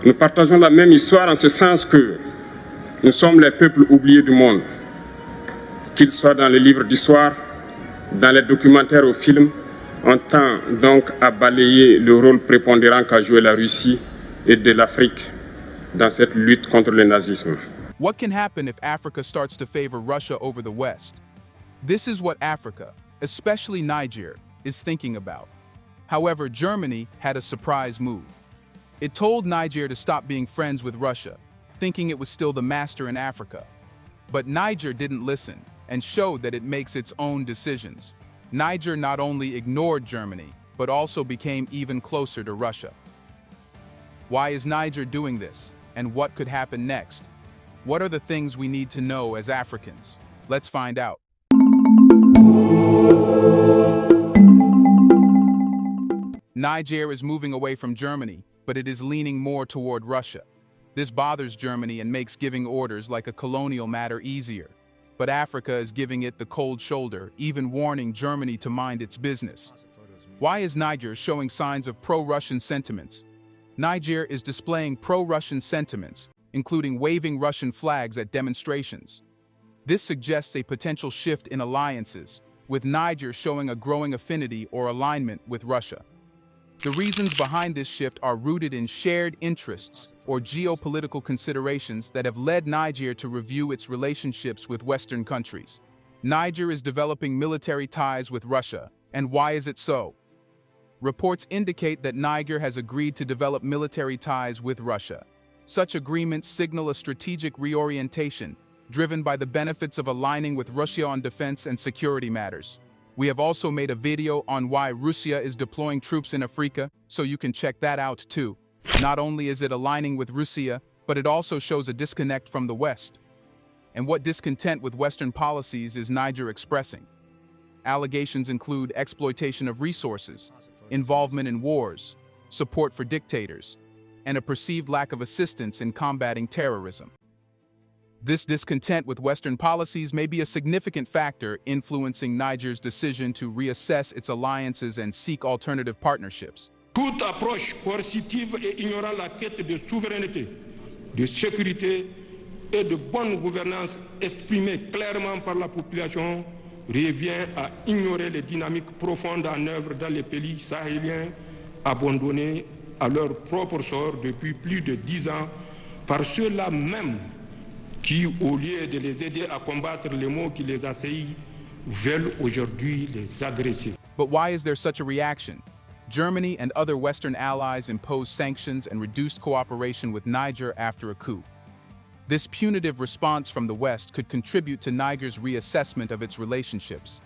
Nous partageons la même histoire en ce sens que nous sommes les peuples oubliés du monde, qu'ils soient dans les livres d'histoire, dans les documentaires ou films. On tend donc à balayer le rôle prépondérant qu'a joué la Russie et de l'Afrique dans cette lutte contre le nazisme. What can happen if Africa starts to favor Russia over the West? This is what Africa, especially Niger, is thinking about. However, Germany had a surprise move. It told Niger to stop being friends with Russia, thinking it was still the master in Africa. But Niger didn't listen and showed that it makes its own decisions. Niger not only ignored Germany, but also became even closer to Russia. Why is Niger doing this? And what could happen next? What are the things we need to know as Africans? Let's find out. Niger is moving away from Germany, but it is leaning more toward Russia. This bothers Germany and makes giving orders like a colonial matter easier. But Africa is giving it the cold shoulder, even warning Germany to mind its business. Why is Niger showing signs of pro-Russian sentiments? Niger is displaying pro-Russian sentiments, including waving Russian flags at demonstrations. This suggests a potential shift in alliances, with Niger showing a growing affinity or alignment with Russia. The reasons behind this shift are rooted in shared interests or geopolitical considerations that have led Niger to review its relationships with Western countries. Niger is developing military ties with Russia, and why is it so? Reports indicate that Niger has agreed to develop military ties with Russia. Such agreements signal a strategic reorientation, driven by the benefits of aligning with Russia on defense and security matters. We have also made a video on why Russia is deploying troops in Africa, so you can check that out too. Not only is it aligning with Russia, but it also shows a disconnect from the West. And what discontent with Western policies is Niger expressing? Allegations include exploitation of resources, involvement in wars, support for dictators, and a perceived lack of assistance in combating terrorism. This discontent with Western policies may be a significant factor influencing Niger's decision to reassess its alliances and seek alternative partnerships. Toute approche coercitive et ignorant la quête de souveraineté, de sécurité et de bonne gouvernance exprimée clairement par la population revient à ignorer les dynamiques profondes en œuvre dans les pays sahéliens abandonnés à leur propre sort depuis plus de 10 ans par ceux-là même qui, au lieu de les aider à combattre les maux qui les assaillent, veulent aujourd'hui les agresser. But why is there such a reaction? Germany and other Western allies imposed sanctions and reduced cooperation with Niger after a coup. This punitive response from the West could contribute to Niger's reassessment of its relationships.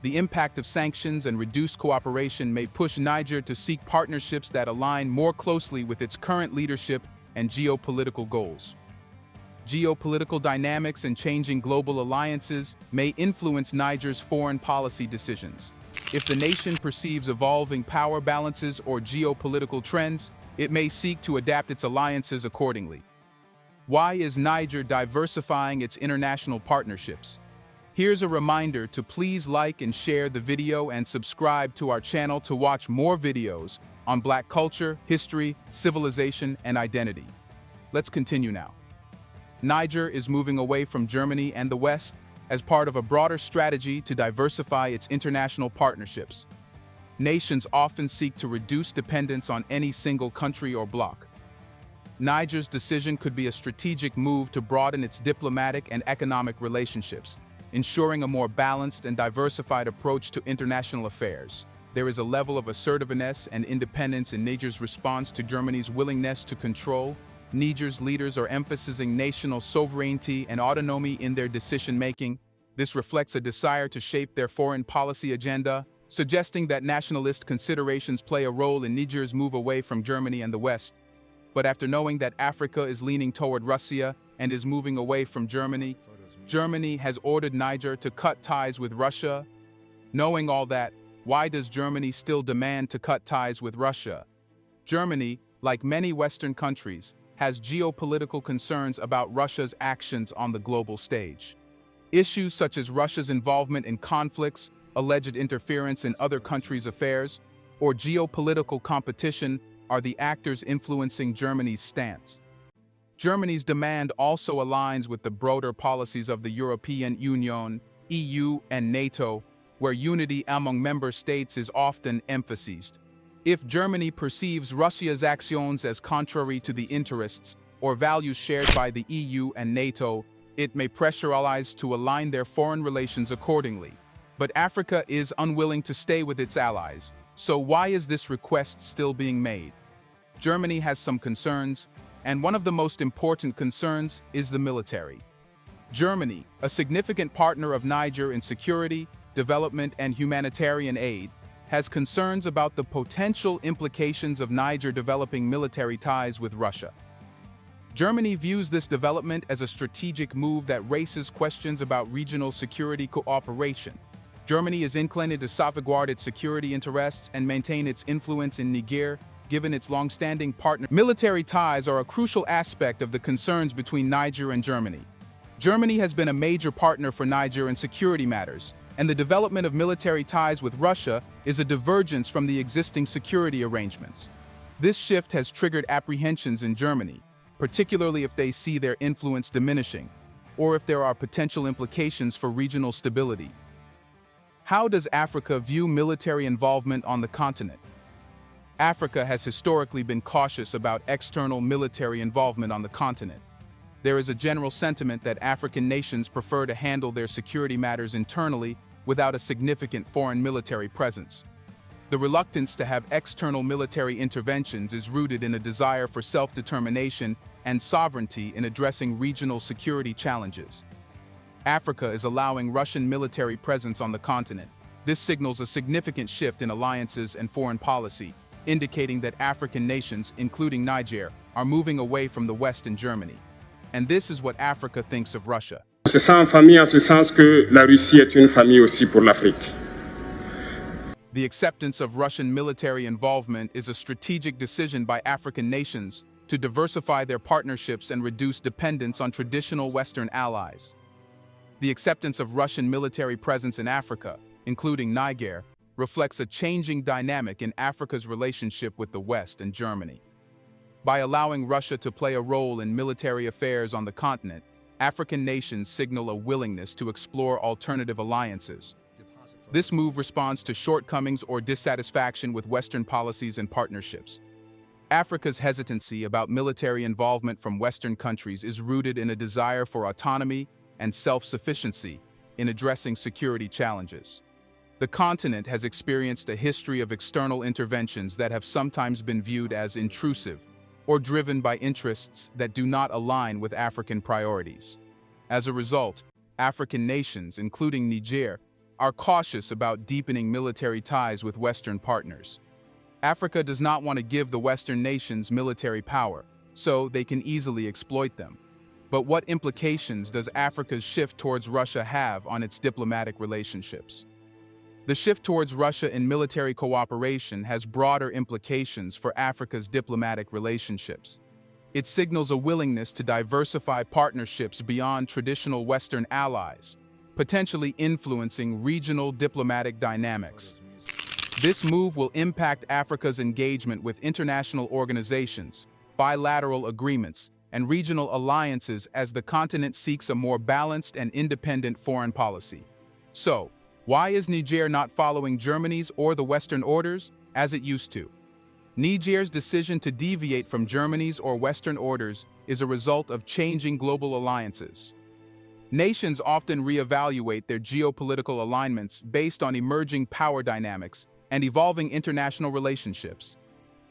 The impact of sanctions and reduced cooperation may push Niger to seek partnerships that align more closely with its current leadership and geopolitical goals. Geopolitical dynamics and changing global alliances may influence Niger's foreign policy decisions. If the nation perceives evolving power balances or geopolitical trends, it may seek to adapt its alliances accordingly. Why is Niger diversifying its international partnerships? Here's a reminder to please like and share the video and subscribe to our channel to watch more videos on Black culture, history, civilization, and identity. Let's continue now. Niger is moving away from Germany and the West as part of a broader strategy to diversify its international partnerships. Nations often seek to reduce dependence on any single country or bloc. Niger's decision could be a strategic move to broaden its diplomatic and economic relationships, ensuring a more balanced and diversified approach to international affairs. There is a level of assertiveness and independence in Niger's response to Germany's willingness to control. Niger's leaders are emphasizing national sovereignty and autonomy in their decision-making. This reflects a desire to shape their foreign policy agenda, suggesting that nationalist considerations play a role in Niger's move away from Germany and the West. But after knowing that Africa is leaning toward Russia and is moving away from Germany, Germany has ordered Niger to cut ties with Russia. Knowing all that, why does Germany still demand to cut ties with Russia? Germany, like many Western countries, has geopolitical concerns about Russia's actions on the global stage. Issues such as Russia's involvement in conflicts, alleged interference in other countries' affairs, or geopolitical competition are the actors influencing Germany's stance. Germany's demand also aligns with the broader policies of the European Union, EU, and NATO, where unity among member states is often emphasized. If Germany perceives Russia's actions as contrary to the interests or values shared by the EU and NATO, it may pressure allies to align their foreign relations accordingly. But Africa is unwilling to stay with its allies, so why is this request still being made? Germany has some concerns, and one of the most important concerns is the military. Germany, a significant partner of Niger in security, development, and humanitarian aid, has concerns about the potential implications of Niger developing military ties with Russia. Germany views this development as a strategic move that raises questions about regional security cooperation. Germany is inclined to salvaguard its security interests and maintain its influence in Niger, given its long-standing partner. Military ties are a crucial aspect of the concerns between Niger and Germany. Germany has been a major partner for Niger in security matters, and the development of military ties with Russia is a divergence from the existing security arrangements. This shift has triggered apprehensions in Germany, particularly if they see their influence diminishing, or if there are potential implications for regional stability. How does Africa view military involvement on the continent? Africa has historically been cautious about external military involvement on the continent. There is a general sentiment that African nations prefer to handle their security matters internally without a significant foreign military presence. The reluctance to have external military interventions is rooted in a desire for self-determination and sovereignty in addressing regional security challenges. Africa is allowing Russian military presence on the continent. This signals a significant shift in alliances and foreign policy, indicating that African nations, including Niger, are moving away from the West and Germany. And this is what Africa thinks of Russia. On se sent en famille en ce sens que la Russie est une famille aussi pour l'Afrique. The acceptance of Russian military involvement is a strategic decision by African nations to diversify their partnerships and reduce dependence on traditional Western allies. The acceptance of Russian military presence in Africa, including Niger, reflects a changing dynamic in Africa's relationship with the West and Germany. By allowing Russia to play a role in military affairs on the continent, African nations signal a willingness to explore alternative alliances. This move responds to shortcomings or dissatisfaction with Western policies and partnerships. Africa's hesitancy about military involvement from Western countries is rooted in a desire for autonomy and self-sufficiency in addressing security challenges. The continent has experienced a history of external interventions that have sometimes been viewed as intrusive or driven by interests that do not align with African priorities. As a result, African nations, including Niger, are cautious about deepening military ties with Western partners. Africa does not want to give the Western nations military power, so they can easily exploit them. But what implications does Africa's shift towards Russia have on its diplomatic relationships? The shift towards Russia in military cooperation has broader implications for Africa's diplomatic relationships. It signals a willingness to diversify partnerships beyond traditional Western allies, potentially influencing regional diplomatic dynamics. This move will impact Africa's engagement with international organizations, bilateral agreements, and regional alliances as the continent seeks a more balanced and independent foreign policy. So, why is Niger not following Germany's or the Western orders as it used to? Niger's decision to deviate from Germany's or Western orders is a result of changing global alliances. Nations often reevaluate their geopolitical alignments based on emerging power dynamics and evolving international relationships.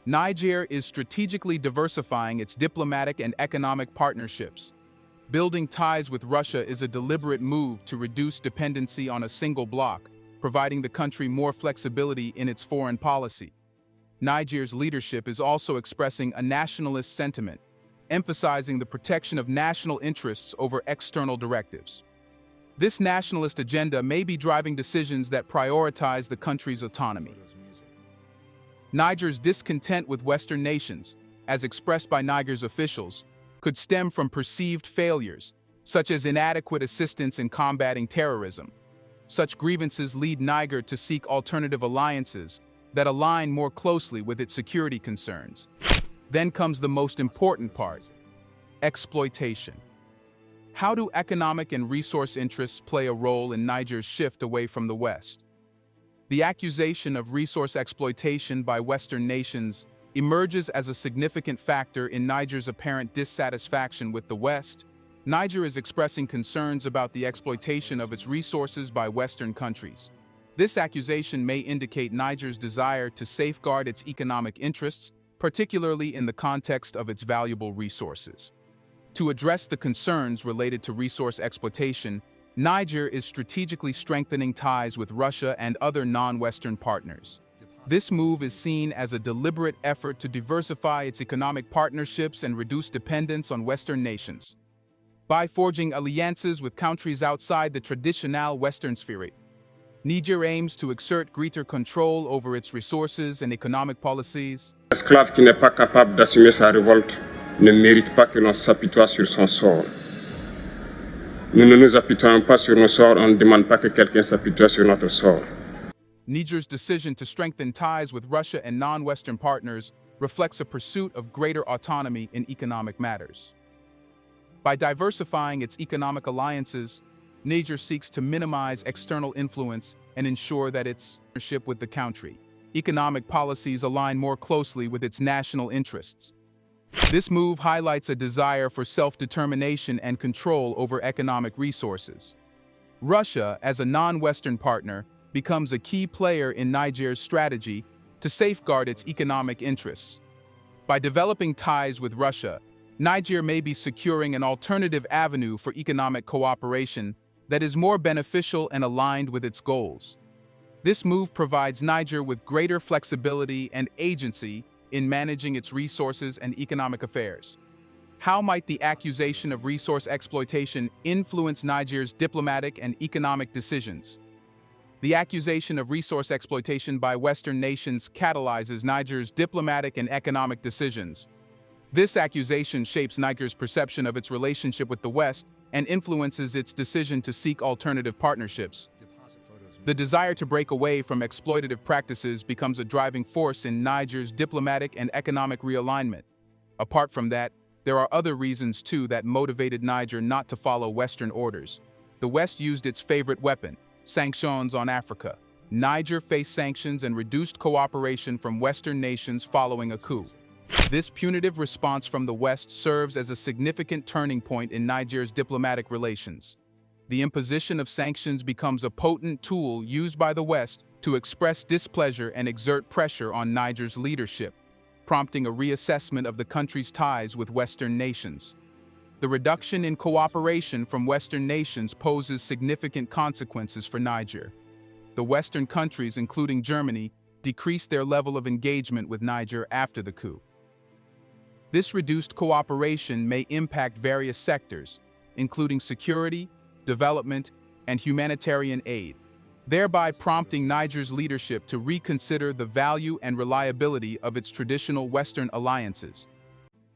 Niger is strategically diversifying its diplomatic and economic partnerships. Building ties with Russia is a deliberate move to reduce dependency on a single bloc, providing the country more flexibility in its foreign policy. Niger's leadership is also expressing a nationalist sentiment, emphasizing the protection of national interests over external directives. This nationalist agenda may be driving decisions that prioritize the country's autonomy. Niger's discontent with Western nations, as expressed by Niger's officials, could stem from perceived failures, such as inadequate assistance in combating terrorism. Such grievances lead Niger to seek alternative alliances that align more closely with its security concerns. Then comes the most important part: exploitation. How do economic and resource interests play a role in Niger's shift away from the West? The accusation of resource exploitation by Western nations emerges as a significant factor in Niger's apparent dissatisfaction with the West. Niger is expressing concerns about the exploitation of its resources by Western countries. This accusation may indicate Niger's desire to safeguard its economic interests, particularly in the context of its valuable resources. To address the concerns related to resource exploitation, Niger is strategically strengthening ties with Russia and other non-Western partners. This move is seen as a deliberate effort to diversify its economic partnerships and reduce dependence on Western nations. By forging alliances with countries outside the traditional Western sphere, Niger aims to exert greater control over its resources and economic policies. L'esclave qui n'est pas capable d'assumer sa révolte ne mérite pas que l'on s'apitoie sur son sort. Nous ne nous apitoyons pas sur nos sorts, on ne demande pas que quelqu'un s'apitoie sur notre sort. Niger's decision to strengthen ties with Russia and non-Western partners reflects a pursuit of greater autonomy in economic matters. By diversifying its economic alliances, Niger seeks to minimize external influence and ensure that its partnership with the country. Economic policies align more closely with its national interests. This move highlights a desire for self-determination and control over economic resources. Russia, as a non-Western partner, becomes a key player in Niger's strategy to safeguard its economic interests. By developing ties with Russia, Niger may be securing an alternative avenue for economic cooperation that is more beneficial and aligned with its goals. This move provides Niger with greater flexibility and agency in managing its resources and economic affairs. How might the accusation of resource exploitation influence Niger's diplomatic and economic decisions? The accusation of resource exploitation by Western nations catalyzes Niger's diplomatic and economic decisions. This accusation shapes Niger's perception of its relationship with the West and influences its decision to seek alternative partnerships. The desire to break away from exploitative practices becomes a driving force in Niger's diplomatic and economic realignment. Apart from that, there are other reasons too that motivated Niger not to follow Western orders. The West used its favorite weapon, sanctions, on Africa. Niger faced sanctions and reduced cooperation from Western nations following a coup. This punitive response from the West serves as a significant turning point in Niger's diplomatic relations. The imposition of sanctions becomes a potent tool used by the West to express displeasure and exert pressure on Niger's leadership, prompting a reassessment of the country's ties with Western nations. The reduction in cooperation from Western nations poses significant consequences for Niger. The Western countries, including Germany, decreased their level of engagement with Niger after the coup. This reduced cooperation may impact various sectors, including security, development, and humanitarian aid, thereby prompting Niger's leadership to reconsider the value and reliability of its traditional Western alliances.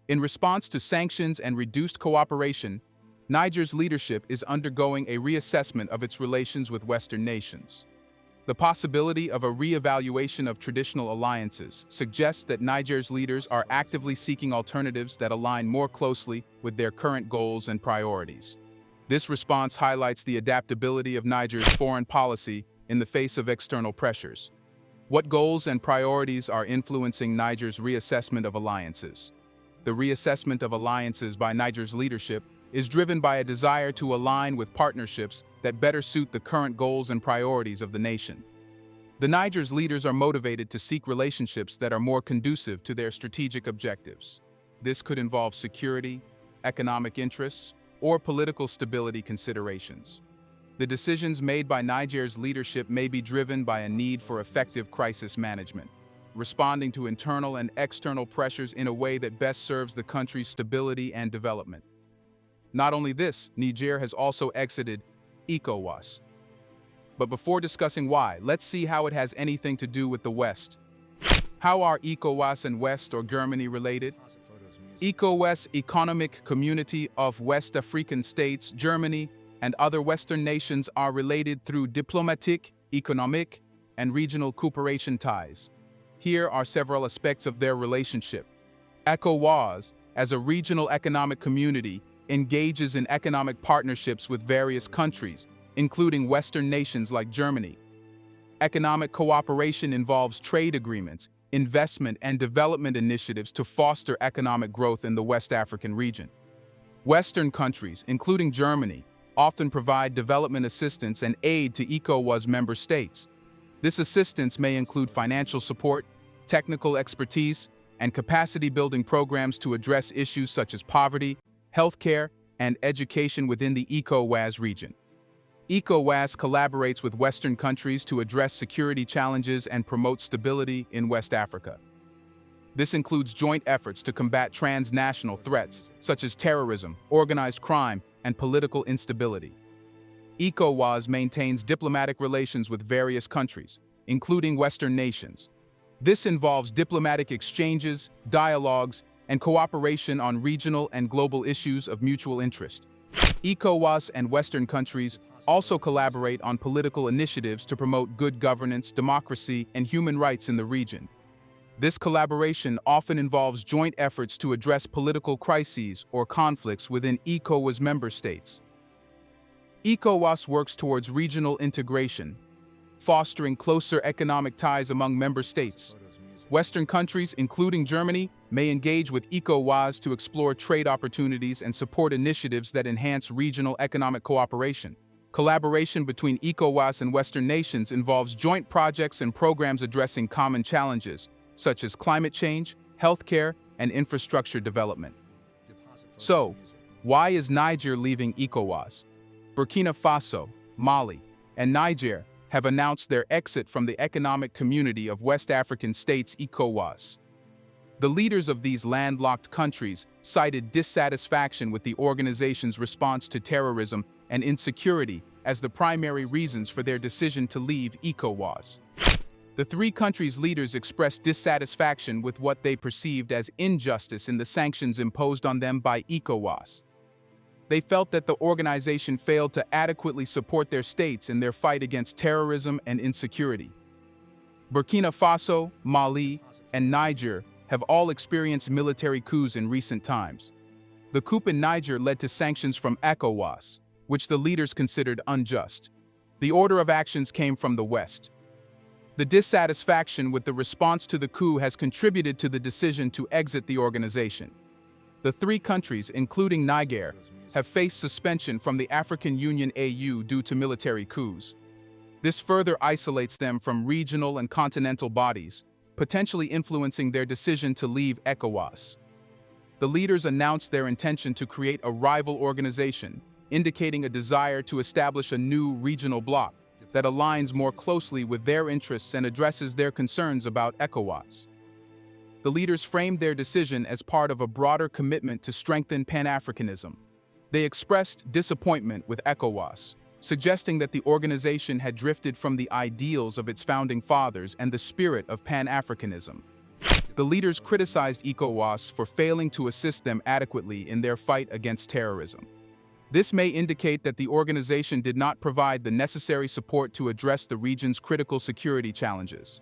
In response to sanctions and reduced cooperation, Niger's leadership is undergoing a reassessment of its relations with Western nations. The possibility of a re-evaluation of traditional alliances suggests that Niger's leaders are actively seeking alternatives that align more closely with their current goals and priorities. This response highlights the adaptability of Niger's foreign policy in the face of external pressures. What goals and priorities are influencing Niger's reassessment of alliances? The reassessment of alliances by Niger's leadership is driven by a desire to align with partnerships that better suit the current goals and priorities of the nation. The Niger's leaders are motivated to seek relationships that are more conducive to their strategic objectives. This could involve security, economic interests, or political stability considerations. The decisions made by Niger's leadership may be driven by a need for effective crisis management, responding to internal and external pressures in a way that best serves the country's stability and development. Not only this, Niger has also exited ECOWAS. But before discussing why, let's see how it has anything to do with the West. How are ECOWAS and West or Germany related? ECOWAS, Economic Community of West African States, Germany, and other Western nations are related through diplomatic, economic, and regional cooperation ties. Here are several aspects of their relationship. ECOWAS, as a regional economic community, engages in economic partnerships with various countries, including Western nations like Germany. Economic cooperation involves trade agreements, investment and development initiatives to foster economic growth in the West African region. Western countries, including Germany, often provide development assistance and aid to ECOWAS member states. This assistance may include financial support, technical expertise, and capacity-building programs to address issues such as poverty, healthcare, and education within the ECOWAS region. ECOWAS collaborates with Western countries to address security challenges and promote stability in West Africa. This includes joint efforts to combat transnational threats, such as terrorism, organized crime, and political instability. ECOWAS maintains diplomatic relations with various countries, including Western nations. This involves diplomatic exchanges, dialogues, and cooperation on regional and global issues of mutual interest. ECOWAS and Western countries also collaborate on political initiatives to promote good governance, democracy, and human rights in the region. This collaboration often involves joint efforts to address political crises or conflicts within ECOWAS member states. ECOWAS works towards regional integration, fostering closer economic ties among member states. Western countries, including Germany, may engage with ECOWAS to explore trade opportunities and support initiatives that enhance regional economic cooperation. Collaboration between ECOWAS and Western nations involves joint projects and programs addressing common challenges, such as climate change, healthcare, and infrastructure development. So, why is Niger leaving ECOWAS? Burkina Faso, Mali, and Niger have announced their exit from the Economic Community of West African States ECOWAS. The leaders of these landlocked countries cited dissatisfaction with the organization's response to terrorism and insecurity as the primary reasons for their decision to leave ECOWAS. The three countries' leaders expressed dissatisfaction with what they perceived as injustice in the sanctions imposed on them by ECOWAS. They felt that the organization failed to adequately support their states in their fight against terrorism and insecurity. Burkina Faso, Mali, and Niger have all experienced military coups in recent times. The coup in Niger led to sanctions from ECOWAS, which the leaders considered unjust. The order of actions came from the West. The dissatisfaction with the response to the coup has contributed to the decision to exit the organization. The three countries, including Niger, have faced suspension from the African Union AU due to military coups. This further isolates them from regional and continental bodies, potentially influencing their decision to leave ECOWAS. The leaders announced their intention to create a rival organization, indicating a desire to establish a new regional bloc that aligns more closely with their interests and addresses their concerns about ECOWAS. The leaders framed their decision as part of a broader commitment to strengthen Pan-Africanism. They expressed disappointment with ECOWAS, suggesting that the organization had drifted from the ideals of its founding fathers and the spirit of Pan-Africanism. The leaders criticized ECOWAS for failing to assist them adequately in their fight against terrorism. This may indicate that the organization did not provide the necessary support to address the region's critical security challenges.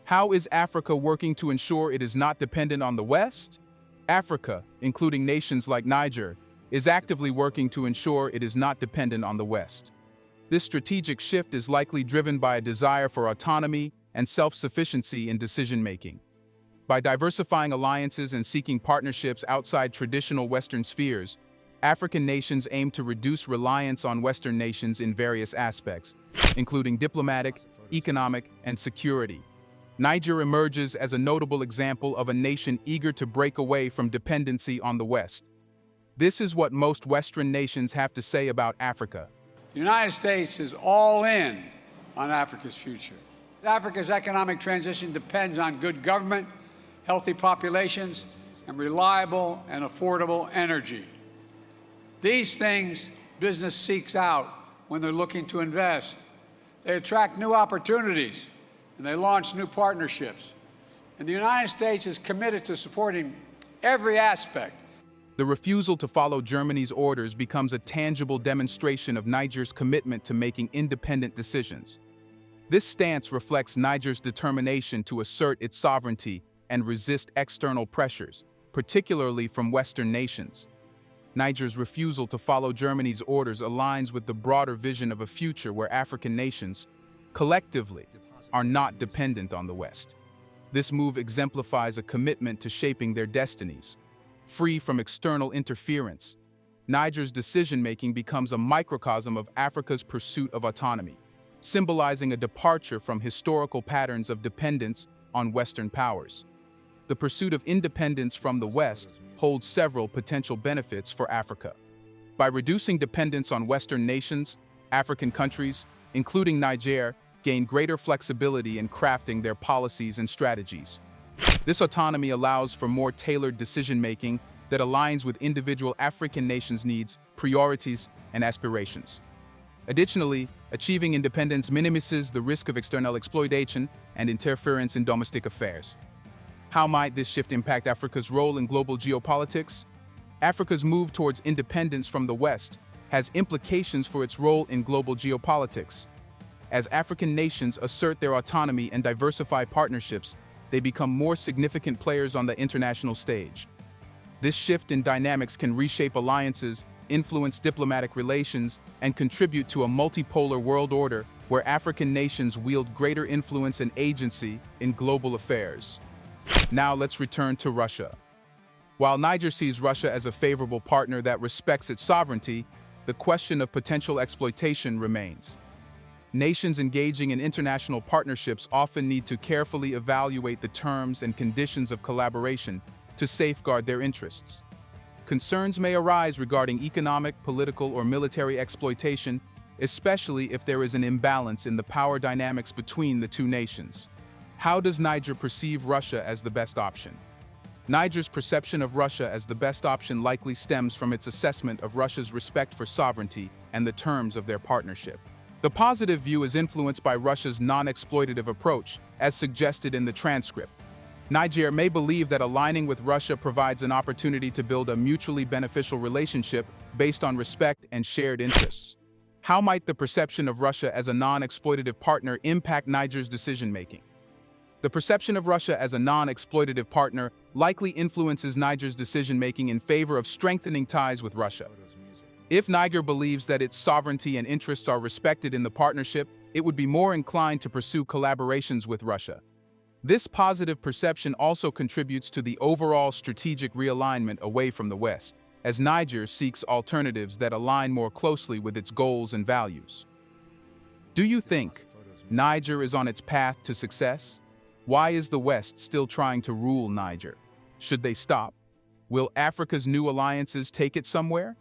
How is Africa working to ensure it is not dependent on the West? Africa, including nations like Niger, is actively working to ensure it is not dependent on the West. This strategic shift is likely driven by a desire for autonomy and self-sufficiency in decision-making. By diversifying alliances and seeking partnerships outside traditional Western spheres, African nations aim to reduce reliance on Western nations in various aspects, including diplomatic, economic, and security. Niger emerges as a notable example of a nation eager to break away from dependency on the West. This is what most Western nations have to say about Africa. The United States is all in on Africa's future. Africa's economic transition depends on good government, healthy populations, and reliable and affordable energy. These things business seeks out when they're looking to invest. They attract new opportunities, and they launch new partnerships. And the United States is committed to supporting every aspect. The refusal to follow Germany's orders becomes a tangible demonstration of Niger's commitment to making independent decisions. This stance reflects Niger's determination to assert its sovereignty and resist external pressures, particularly from Western nations. Niger's refusal to follow Germany's orders aligns with the broader vision of a future where African nations, collectively, are not dependent on the West. This move exemplifies a commitment to shaping their destinies. Free from external interference, Niger's decision-making becomes a microcosm of Africa's pursuit of autonomy, symbolizing a departure from historical patterns of dependence on Western powers. The pursuit of independence from the West holds several potential benefits for Africa. By reducing dependence on Western nations, African countries, including Niger, gain greater flexibility in crafting their policies and strategies. This autonomy allows for more tailored decision-making that aligns with individual African nations' needs, priorities, and aspirations. Additionally, achieving independence minimizes the risk of external exploitation and interference in domestic affairs. How might this shift impact Africa's role in global geopolitics? Africa's move towards independence from the West has implications for its role in global geopolitics. As African nations assert their autonomy and diversify partnerships, they become more significant players on the international stage. This shift in dynamics can reshape alliances, influence diplomatic relations, and contribute to a multipolar world order where African nations wield greater influence and agency in global affairs. Now let's return to Russia. While Niger sees Russia as a favorable partner that respects its sovereignty, the question of potential exploitation remains. Nations engaging in international partnerships often need to carefully evaluate the terms and conditions of collaboration to safeguard their interests. Concerns may arise regarding economic, political, or military exploitation, especially if there is an imbalance in the power dynamics between the two nations. How does Niger perceive Russia as the best option? Niger's perception of Russia as the best option likely stems from its assessment of Russia's respect for sovereignty and the terms of their partnership. The positive view is influenced by Russia's non-exploitative approach, as suggested in the transcript. Niger may believe that aligning with Russia provides an opportunity to build a mutually beneficial relationship based on respect and shared interests. How might the perception of Russia as a non-exploitative partner impact Niger's decision-making? The perception of Russia as a non-exploitative partner likely influences Niger's decision-making in favor of strengthening ties with Russia. If Niger believes that its sovereignty and interests are respected in the partnership, it would be more inclined to pursue collaborations with Russia. This positive perception also contributes to the overall strategic realignment away from the West, as Niger seeks alternatives that align more closely with its goals and values. Do you think Niger is on its path to success? Why is the West still trying to rule Niger? Should they stop? Will Africa's new alliances take it somewhere?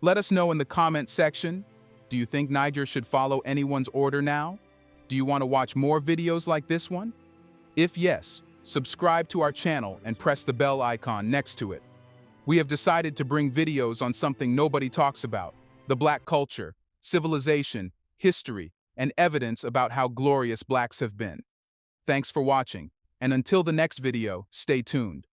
Let us know in the comment section. Do you think Niger should follow anyone's order now? Do you want to watch more videos like this one? If yes, subscribe to our channel and press the bell icon next to it. We have decided to bring videos on something nobody talks about: the Black culture, civilization, history, and evidence about how glorious Blacks have been. Thanks for watching, and until the next video, stay tuned.